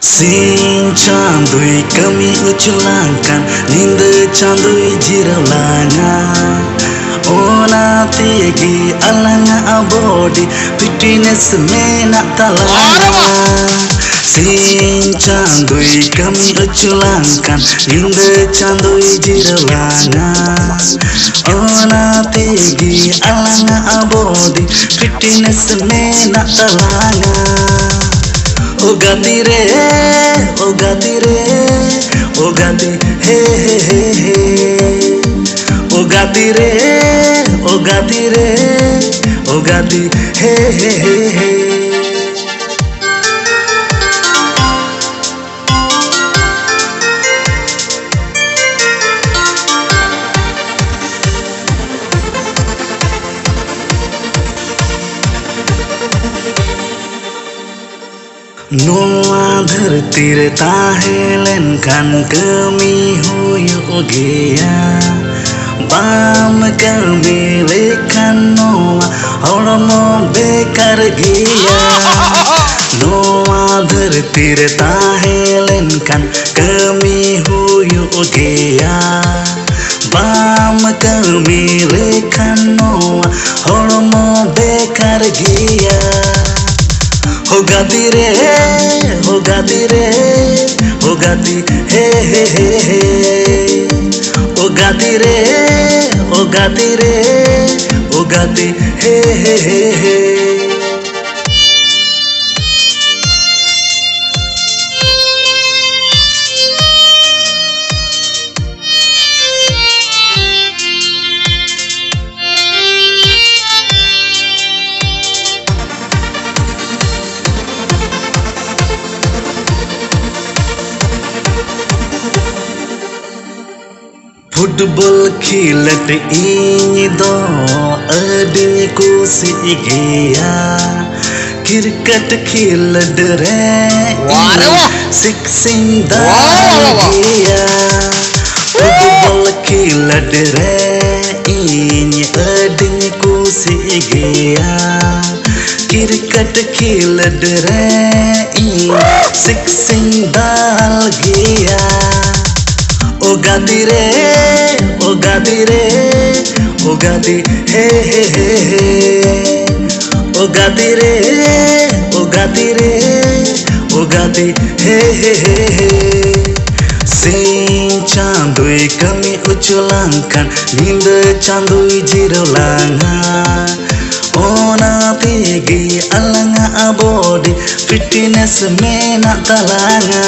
Sing candui kami uculangkan Ninda candui jiralanga Ona tegi alanga abodi Fitness mena talanga Sing candui kami uculangkan Ninda candui jiralanga Ona tegi alanga abodi Fitness mena talanga O gati re, o gati re, o gati he he he he. O gati re, o gati re, o gati he he he he. Noa धरती रे ताहेलन kan kami huyu gea Bam kami lekan noa horomo bekar gea Noa धरती रे ताहेलन kan kami huyu gea Bam kami lekan noa horomo bekar gea हो गाती रे, हो गाती रे, हो गाती हे हे हे हे। हो गाती रे, हो गाती रे, हो गाती हे हे हे हे। फुटबॉल खेलत इन दो अडी कुसी गया क्रिकेट खेलत रे सिक्सिंग दाल गया फुटबॉल खेलत रे इन अडी कुसी गया क्रिकेट खेलत रे इन सिक्सिंग दाल गया O gati re, o gati re, o gati he he he he. O gati re, o gati re, o gati he he he he. Sing candui kami uculangkan Ninda candui jirolanga Ona tegi alanga abodi Fitness mena talanga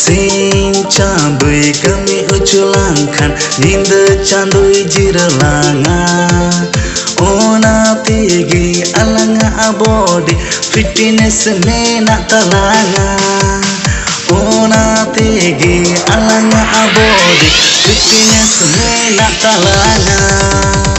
Sing candui kami uculangkan Ninda candui jiralanga Ona tegi alanga abodi Fitness mena talanga Ona tegi alanga abodi Fitness mena talanga